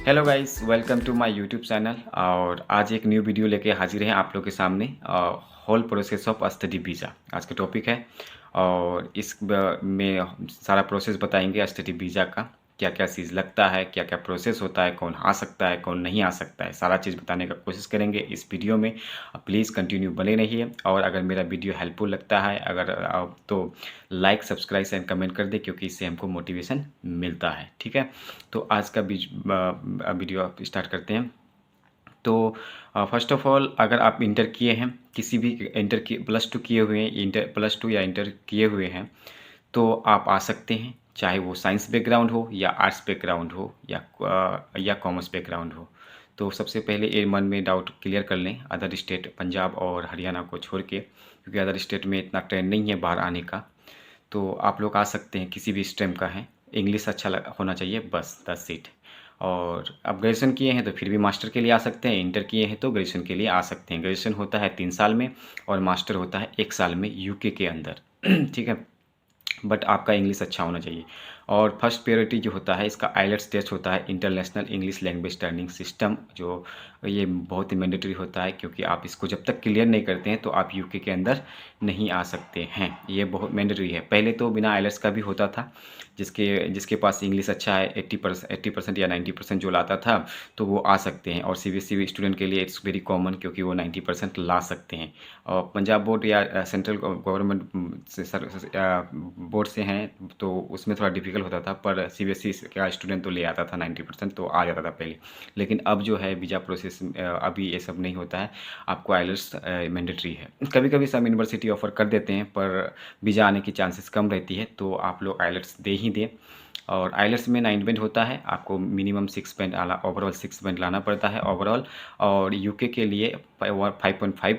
Hello guys, welcome to my YouTube channel. और आज एक न्यू वीडियो लेके हाजिर हैं आप लोग के सामने। Whole process of study visa आज का टॉपिक है। और में हम सारा प्रोसेस बताएंगे स्टडी वीज़ा का, क्या क्या चीज़ लगता है, क्या क्या प्रोसेस होता है, कौन आ सकता है, कौन नहीं आ सकता है, सारा चीज़ बताने का कोशिश करेंगे इस वीडियो में। प्लीज़ कंटिन्यू बने रहिए। और अगर मेरा वीडियो हेल्पफुल लगता है तो लाइक, सब्सक्राइब एंड कमेंट कर दे, क्योंकि इससे हमको मोटिवेशन मिलता है। ठीक है, तो आज का वीडियो आप स्टार्ट करते हैं। तो फर्स्ट ऑफ ऑल, अगर आप इंटर किए हैं, किसी भी इंटर की प्लस टू किए हुए हैं, इंटर प्लस टू या इंटर किए हुए हैं, तो आप आ सकते हैं। चाहे वो साइंस बैकग्राउंड हो या आर्ट्स बैकग्राउंड हो या कॉमर्स बैकग्राउंड हो। तो सबसे पहले ये मन में डाउट क्लियर कर लें, अदर स्टेट पंजाब और हरियाणा को छोड़ के, क्योंकि अदर स्टेट में इतना ट्रेंड नहीं है बाहर आने का। तो आप लोग आ सकते हैं, किसी भी स्ट्रीम का है, इंग्लिश अच्छा होना चाहिए, बस 10 सीट। और अब ग्रेजुएशन किए हैं तो फिर भी मास्टर के लिए आ सकते हैं, इंटर किए हैं तो ग्रेजुएशन के लिए आ सकते हैं। ग्रेजुएशन होता है 3 साल में और मास्टर होता है 1 साल में यूके के अंदर। ठीक है, बट आपका इंग्लिश अच्छा होना चाहिए। और फर्स्ट प्रायोरिटी जो होता है इसका आइलेट्स टेस्ट होता है, international English language turning system, जो ये बहुत ही मैंडेटरी होता है, क्योंकि आप इसको जब तक क्लियर नहीं करते हैं तो आप यूके के अंदर नहीं आ सकते हैं। ये बहुत मैंडेटरी है। पहले तो बिना आइलेट्स का भी होता था, जिसके जिसके पास इंग्लिश अच्छा है, 80% या 90% जो लाता था, तो वो आ सकते हैं। और सीबीएसई स्टूडेंट के लिए इट्स वेरी कॉमन, क्योंकि वो 90% ला सकते हैं। और पंजाब बोर्ड या सेंट्रल गवर्नमेंट से बोर्ड से हैं तो उसमें थोड़ा डिफिकल्ट होता था, पर सीबीएसई का स्टूडेंट तो ले आता था 90%, तो आ जाता था पहले। लेकिन अब जो है वीज़ा प्रोसेस, अभी ये सब नहीं होता है, आपको आइलेट्स मैंडेटरी है। कभी कभी सब यूनिवर्सिटी ऑफर कर देते हैं, पर वीज़ा आने की चांसेस कम रहती है, तो आप लोग आइलेट्स दे ही दें। और आइलेट्स में 9 बैंड होता है, आपको मिनिमम 6 बैंड ओवरऑल 6 बैंड लाना पड़ता है ओवरऑल। और यूके के लिए 5.5,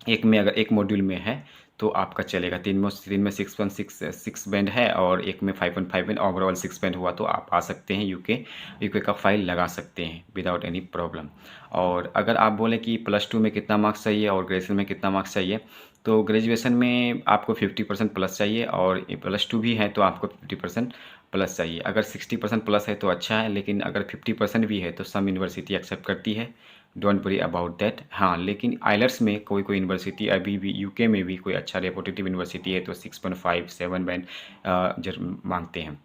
एक में अगर एक मॉड्यूल में है तो आपका चलेगा। तीन में 6.6 बैंड है और एक में 5.5 बैंड, ओवरऑल 6 बैंड हुआ तो आप आ सकते हैं यूके का फाइल लगा सकते हैं विदाउट एनी प्रॉब्लम। और अगर आप बोलें कि प्लस टू में कितना मार्क्स चाहिए और ग्रेजुएशन में कितना मार्क्स चाहिए, तो ग्रेजुएशन में आपको 50% प्लस चाहिए, और प्लस टू भी है तो आपको 50% प्लस चाहिए। अगर 60% प्लस है तो अच्छा है, लेकिन अगर 50% भी है तो सम यूनिवर्सिटी एक्सेप्ट करती है, डोंट वरी अबाउट दैट। हाँ, लेकिन आइलर्स में कोई कोई यूनिवर्सिटी, अभी भी यूके में भी कोई अच्छा रेपुटेटिव यूनिवर्सिटी है तो 6.5 7 बैंड जरूर मांगते हैं।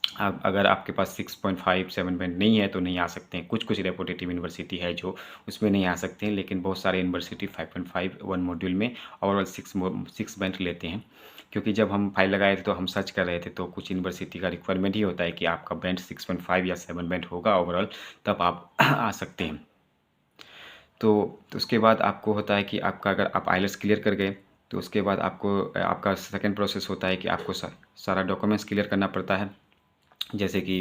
अब अगर आपके पास 6.5 7 बैंड नहीं है तो नहीं आ सकते हैं। कुछ कुछ रेपुटेटिव यूनिवर्सिटी है जो उसमें नहीं आ सकते हैं, लेकिन बहुत सारे यूनिवर्सिटी 5.5 वन मॉड्यूल में ओवरऑल 6 बैंड लेते हैं। क्योंकि जब हम फाइल लगाए थे तो हम सर्च कर रहे थे, तो कुछ यूनिवर्सिटी का रिक्वायरमेंट ही होता है कि आपका बैंड 6.5 या 7 बैंड होगा ओवरऑल, तब आप आ सकते हैं। तो उसके बाद आपको होता है कि आपका, अगर आप आइलेट्स क्लियर कर गए, तो उसके बाद आपको आपका सेकंड प्रोसेस होता है कि आपको सारा डॉक्यूमेंट्स क्लियर करना पड़ता है। जैसे कि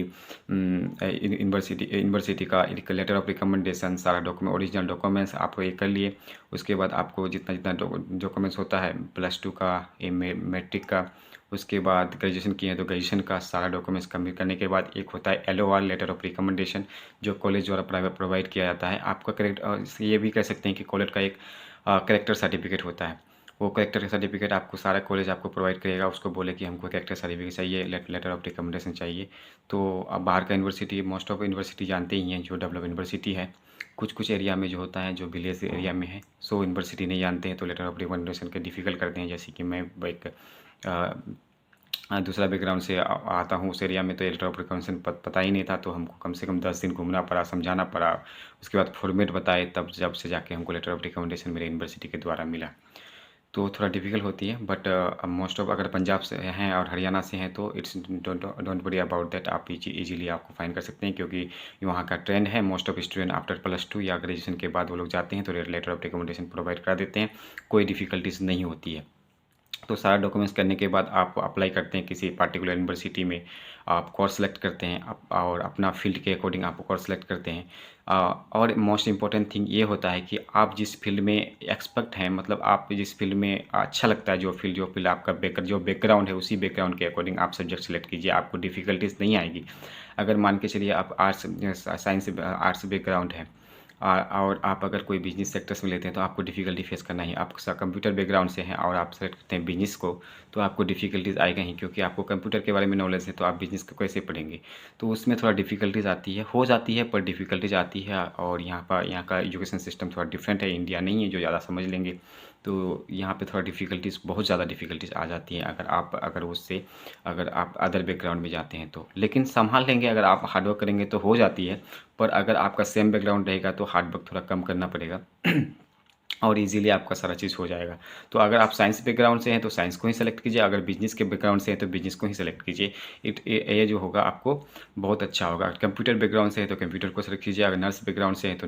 यूनिवर्सिटी का एक लेटर ऑफ रिकमेंडेशन, सारा डॉक्यूमेंट, ओरिजिनल डॉक्यूमेंट्स आप ये कर लिए। उसके बाद आपको जितना जितना डॉक्यूमेंट्स होता है, प्लस टू का, मैट्रिक का, उसके बाद ग्रेजुएशन किए हैं तो ग्रेजुएशन का सारा डॉक्यूमेंट्स कंप्लीट करने के बाद एक होता है LOR, लेटर ऑफ रिकमेंडेशन, जो कॉलेज द्वारा प्रोवाइड किया जाता है। आपका करेक्ट ये भी कह सकते हैं कि कॉलेज का एक करेक्टर सर्टिफिकेट होता है। वो करेक्टर सर्टिफिकेट आपको सारा कॉलेज आपको प्रोवाइड करेगा, उसको बोले कि हमको करेक्टर सर्टिफिकेट चाहिए, लेटर ऑफ रिकमेंडेशन चाहिए। तो अब बाहर का यूनिवर्सिटी, मोस्ट ऑफ यूनिवर्सिटी जानते ही हैं जो डेवलप यूनिवर्सिटी है, कुछ कुछ एरिया में जो होता है, जो विलेज एरिया में है, सो यूनिवर्सिटी नहीं जानते हैं, तो लेटर ऑफ रिकमेंडेशन के डिफ़िकल्ट करते हैं। जैसे कि मैं एक दूसरा बैकग्राउंड से आता हूँ, उस एरिया में तो लेटर ऑफ रिकमेंडेशन पता ही नहीं था, तो हमको कम से कम 10 दिन घूमना पड़ा, समझाना पड़ा। उसके बाद फॉर्मेट बताए, तब जब से जाके हमको लेटर ऑफ रिकमेंडेशन मेरे यूनिवर्सिटी के द्वारा मिला। तो थोड़ा डिफ़िकल्ट होती है, बट मोस्ट ऑफ अगर पंजाब से हैं और हरियाणा से हैं तो it's don't worry about that, आप इजीली आपको फाइंड कर सकते हैं, क्योंकि वहाँ का ट्रेंड है। Most of student after plus two या ग्रेजुएशन के बाद वो लोग जाते हैं तो लेटर ऑफ रिकमेंडेशन प्रोवाइड करा देते हैं, कोई डिफ़िकल्टीज नहीं होती है। तो सारा डॉक्यूमेंट्स करने के बाद आप अप्लाई करते हैं किसी पार्टिकुलर यूनिवर्सिटी में, आप कोर्स सेलेक्ट करते हैं और अपना फील्ड के अकॉर्डिंग आप कोर्स सेलेक्ट करते हैं। और मोस्ट इम्पॉर्टेंट थिंग ये होता है कि आप जिस फील्ड में एक्सपर्ट हैं, मतलब आप जिस फील्ड में अच्छा लगता है, जो फील्ड आपका जो बैकग्राउंड है, उसी बैकग्राउंड के अकॉर्डिंग आप सब्जेक्ट सेलेक्ट कीजिए, आपको डिफ़िकल्टीज नहीं आएगी। अगर मान के चलिए आप आर्ट्स साइंस आर्ट्स बैकग्राउंड है और आप अगर कोई बिजनेस सेक्टर्स में लेते हैं तो आपको डिफ़िकल्टी फेस करना ही। आप कंप्यूटर बैकग्राउंड से हैं और आप सेलेक्ट करते हैं बिजनेस को, तो आपको डिफ़िकल्टीज़ आएगा ही, क्योंकि आपको कंप्यूटर के बारे में नॉलेज है तो आप बिजनेस को कैसे पढ़ेंगे। तो उसमें थोड़ा डिफ़िकल्टीज़ आती है, हो जाती है, पर डिफ़िकल्टीज़ आती है। और यहाँ का एजुकेशन सिस्टम थोड़ा डिफरेंट है, इंडिया नहीं है जो ज़्यादा समझ लेंगे। तो यहाँ पे थोड़ा डिफ़िकल्टीज़, बहुत ज़्यादा डिफ़िकल्टीज़ आ जाती हैं अगर आप अदर बैकग्राउंड में जाते हैं तो। लेकिन सँभाल लेंगे, अगर आप हार्ड वर्क करेंगे तो हो जाती है। पर अगर आपका सेम बैकग्राउंड रहेगा तो हार्ड वर्क थोड़ा कम करना पड़ेगा और इजीली आपका सारा चीज़ हो जाएगा। तो अगर आप साइंस बैकग्राउंड से हैं तो साइंस को ही सेलेक्ट कीजिए, अगर बिजनेस के बैकग्राउंड से हैं तो बिजनेस को ही सेलेक्ट कीजिए। ये जो होगा आपको बहुत अच्छा होगा। कंप्यूटर बैकग्राउंड से है तो कंप्यूटर को सेलेक्ट कीजिए, अगर नर्स बैकग्राउंड से है तो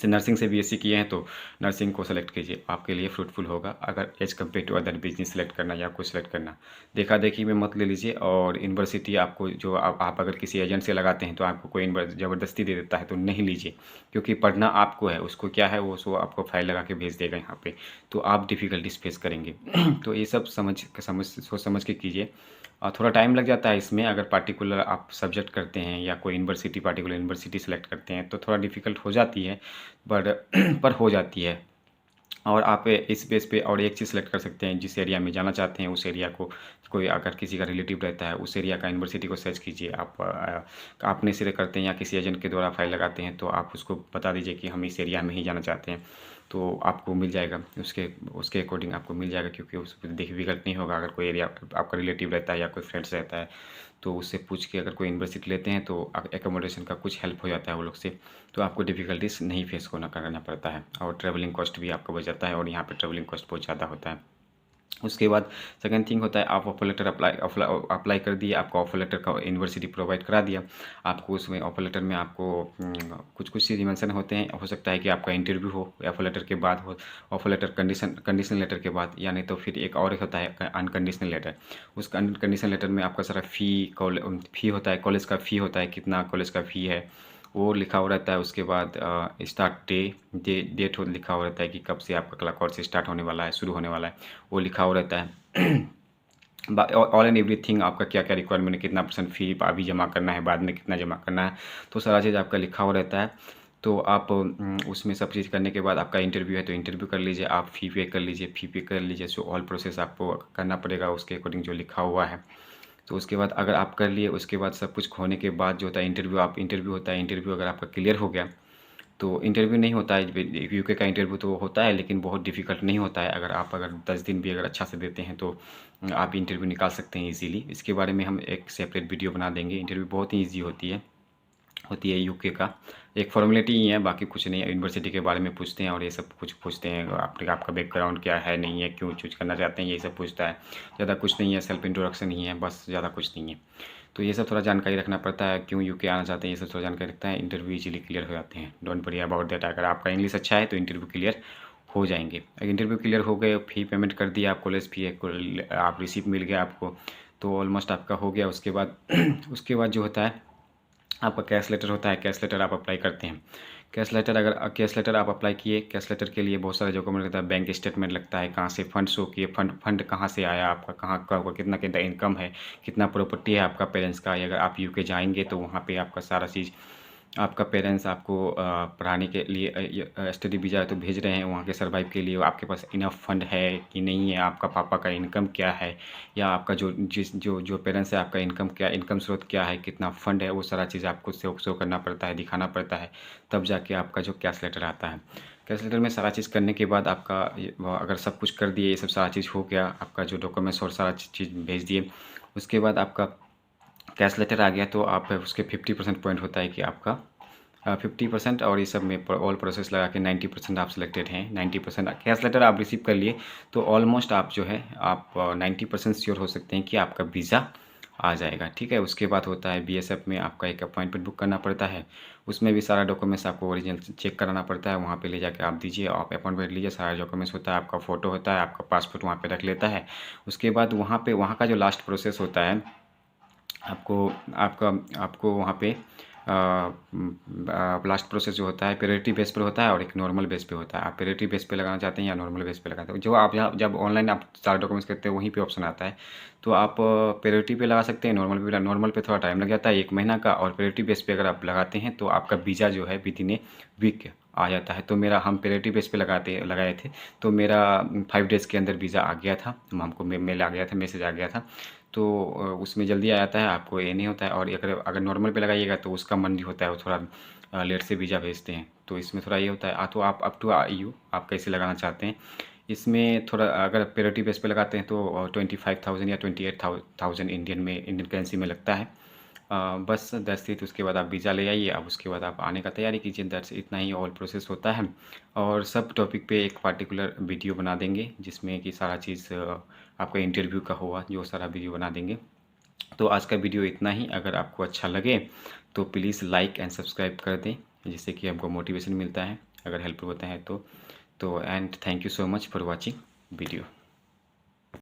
नर्सिंग से बीएससी किए हैं तो नर्सिंग को सेलेक्ट कीजिए, आपके लिए फ्रूटफुल होगा। अगर as compare to other business select करना या कुछ सेलेक्ट करना, देखा देखी में मत ले लीजिए। और यूनिवर्सिटी आपको जो आप अगर किसी एजेंट से लगाते हैं तो आपको कोई ज़बरदस्ती दे देता है तो नहीं लीजिए, क्योंकि पढ़ना आपको है, उसको क्या है वो सो आपको फाइल लगा के भेज देगा यहाँ पे, तो आप डिफ़िकल्टीज फेस करेंगे तो ये सब सोच समझ के कीजिए। और थोड़ा टाइम लग जाता है इसमें, अगर पार्टिकुलर आप सब्जेक्ट करते हैं या कोई पार्टिकुलर यूनिवर्सिटी सेलेक्ट करते हैं तो थोड़ा डिफ़िकल्ट हो जाती है, पर पर हो जाती है। और आप इस बेस पे और एक चीज़ सेलेक्ट कर सकते हैं, जिस एरिया में जाना चाहते हैं उस एरिया को, कोई अगर किसी का रिलेटिव रहता है उस एरिया का यूनिवर्सिटी को सर्च कीजिए। आप अपने सिरे करते हैं या किसी एजेंट के द्वारा फाइल लगाते हैं तो आप उसको बता दीजिए कि हम इस एरिया में ही जाना चाहते हैं, तो आपको मिल जाएगा, उसके अकॉर्डिंग आपको मिल जाएगा। क्योंकि उस डिफ़िकल्ट नहीं होगा, अगर कोई एरिया आपका रिलेटिव रहता है या कोई फ्रेंड्स रहता है तो उससे पूछ के अगर कोई यूनिवर्सिटी लेते हैं तो एकोमोडेशन का कुछ हेल्प हो जाता है वो लोग से, तो आपको डिफ़िकल्टीज नहीं फेस करना पड़ता है। और ट्रैवलिंग कॉस्ट भी आपका बच जाता है, और यहाँ पे ट्रैवलिंग कॉस्ट बहुत ज़्यादा होता है। उसके बाद सेकंड थिंग होता है, आप ऑफर लेटर अप्लाई कर दिए, आपको ऑफर लेटर का यूनिवर्सिटी प्रोवाइड करा दिया। आपको उसमें ऑफर लेटर में आपको कुछ कुछ चीज़ मेंशन होते हैं। हो सकता है कि आपका इंटरव्यू हो ऑफर लेटर के बाद, हो ऑफर लेटर कंडीशन लेटर के बाद, या नहीं तो फिर एक और होता है अनकंडीशनल लेटर। उस अनकंडीशनल लेटर में आपका सारा फ़ी होता है, कॉलेज का फ़ी होता है, कितना कॉलेज का फ़ी है वो लिखा हुआ रहता है। उसके बाद स्टार्ट डेट लिखा हुआ रहता है कि कब से आपका कोर्स स्टार्ट होने वाला है, शुरू होने वाला है, वो लिखा हुआ रहता है। ऑल एंड एवरीथिंग, आपका क्या क्या रिक्वायरमेंट है, कितना परसेंट फ़ी अभी जमा करना है, बाद में कितना जमा करना है, तो सारा चीज़ आपका लिखा हुआ रहता है। तो आप उसमें सब चीज़ करने के बाद आपका इंटरव्यू है तो इंटरव्यू कर लीजिए, आप फ़ी पे कर लीजिए। सो ऑल प्रोसेस आपको करना पड़ेगा उसके अकॉर्डिंग जो लिखा हुआ है। तो उसके बाद अगर आप कर लिए, उसके बाद सब कुछ होने के बाद जो होता है इंटरव्यू होता है। इंटरव्यू अगर आपका क्लियर हो गया तो इंटरव्यू नहीं होता है, यूके का इंटरव्यू तो होता है लेकिन बहुत डिफ़िकल्ट नहीं होता है। अगर 10 दिन भी अगर अच्छा से देते हैं तो आप इंटरव्यू निकाल सकते हैं इजीली। इसके बारे में हम एक सेपरेट वीडियो बना देंगे। इंटरव्यू बहुत ही ईजी होती है यूके का, एक फॉर्मेलिटी ही है, बाकी कुछ नहीं है। यूनिवर्सिटी के बारे में पूछते हैं और ये सब कुछ पूछते हैं, आपका बैकग्राउंड क्या है, नहीं है, क्यों चूज करना चाहते हैं, ये सब पूछता है। ज़्यादा कुछ नहीं है, सेल्फ इंट्रोडक्शन ही है बस, ज़्यादा कुछ नहीं है। तो ये सब थोड़ा जानकारी रखना पड़ता है, क्यों यूके आना चाहते हैं, ये सब थोड़ा जानकारी रखता है। इंटरव्यू इजीली क्लियर हो जाते हैं, डोंट वरी अबाउट दैट। अगर आपका इंग्लिश अच्छा है तो इंटरव्यू क्लियर हो जाएंगे। अगर इंटरव्यू क्लियर हो गए, फ़ी पेमेंट कर दिया, आप कॉलेज फ़ी आप रिसीप्ट मिल गया आपको, तो ऑलमोस्ट आपका हो गया। उसके बाद उसके बाद जो होता है आपका कैश लेटर होता है। कैश लेटर आप अप्लाई करते हैं। कैश लेटर आप अप्लाई किए, कैश लेटर के लिए बहुत सारे डॉक्यूमेंट लगता है। बैंक स्टेटमेंट लगता है, कहाँ से फंड शो किए, फंड कहाँ से आया आपका, कहाँ का होगा, कितना कितना इनकम है, कितना प्रॉपर्टी है आपका पेरेंट्स का। अगर आप यूके जाएंगे तो वहाँ पे आपका सारा चीज़, आपका पेरेंट्स आपको पढ़ाने के लिए स्टडी वीज़ा तो भेज रहे हैं वहाँ के सर्वाइव के लिए, आपके पास इनफ फंड है कि नहीं है, आपका पापा का इनकम क्या है, या आपका जो पेरेंट्स है आपका इनकम स्रोत क्या है, कितना फंड है, वो सारा चीज़ आपको शो करना पड़ता है, दिखाना पड़ता है। तब जाके आपका जो कैश लेटर आता है। कैश लेटर में सारा चीज़ करने के बाद आपका अगर सब कुछ कर दिए, ये सब सारा चीज़ हो गया, आपका जो डॉक्यूमेंट्स और सारा चीज़ भेज दिए, उसके बाद आपका कैश लेटर आ गया तो आप उसके 50% पॉइंट होता है कि आपका 50%, और ये सब में ऑल प्रोसेस लगा के 90% आप सिलेक्टेड हैं। 90% कैश लेटर आप रिसीव कर लिए तो ऑलमोस्ट आप जो है आप 90% श्योर हो सकते हैं कि आपका वीज़ा आ जाएगा। ठीक है, उसके बाद होता है बीएसएफ में आपका एक अपॉइंटमेंट बुक करना पड़ता है। उसमें भी सारा डॉक्यूमेंट्स आपको ओरिजिनल चेक कराना पड़ता है, वहाँ पे ले जाके आप दीजिए, आप अपॉइंटमेंट लीजिए। सारा डॉक्यूमेंट्स होता है, आपका फ़ोटो होता है, आपका पासपोर्ट वहाँ पे रख लेता है। उसके बाद वहाँ का जो लास्ट प्रोसेस होता है, आपको आपका आपको वहाँ पे लास्ट प्रोसेस जो होता है प्रायोरिटी बेस पर होता है और एक नॉर्मल बेस पे होता है। आप प्रायोरिटी बेस पे लगाना चाहते हैं या नॉर्मल बेस पे लगाते हो, जो आप यहाँ जब ऑनलाइन आप सारे डॉक्यूमेंट्स करते हो वहीं पे ऑप्शन आता है। तो आप प्रायोरिटी पे लगा सकते हैं, नॉर्मल पे थोड़ा टाइम लग जाता है 1 महीना का, और प्रायोरिटी बेस पे अगर आप लगाते हैं तो आपका वीज़ा जो है विदिन ए वीक आ जाता है। तो मेरा हम प्रायोरिटी बेस पे लगाए थे, तो मेरा 5 डेज़ के अंदर वीज़ा आ गया था, हमको मेल आ गया था, मैसेज आ गया था। तो उसमें जल्दी आ जाता है, आपको ये नहीं होता है। और अगर नॉर्मल पे लगाइएगा तो उसका मंदी होता है, वो थोड़ा लेट से वीज़ा भेजते हैं, तो इसमें थोड़ा ये होता है। तो आप अप टू यू आप कैसे लगाना चाहते हैं। इसमें थोड़ा अगर प्रायोरिटी बेस पे लगाते हैं तो 25,000 या 28,000 इंडियन करेंसी में लगता है। बस 10 थी, तो उसके बाद आप वीज़ा ले आइए। अब उसके बाद आप आने का तैयारी कीजिए। दैट्स इतना ही ऑल प्रोसेस होता है। और सब टॉपिक पे एक पार्टिकुलर वीडियो बना देंगे, जिसमें कि सारा चीज़ आपका इंटरव्यू का होगा, जो सारा वीडियो बना देंगे। तो आज का वीडियो इतना ही। अगर आपको अच्छा लगे तो प्लीज़ लाइक एंड सब्सक्राइब कर दें, जिससे कि हमको मोटिवेशन मिलता है, अगर हेल्प होता है तो and thank you so much for watching video.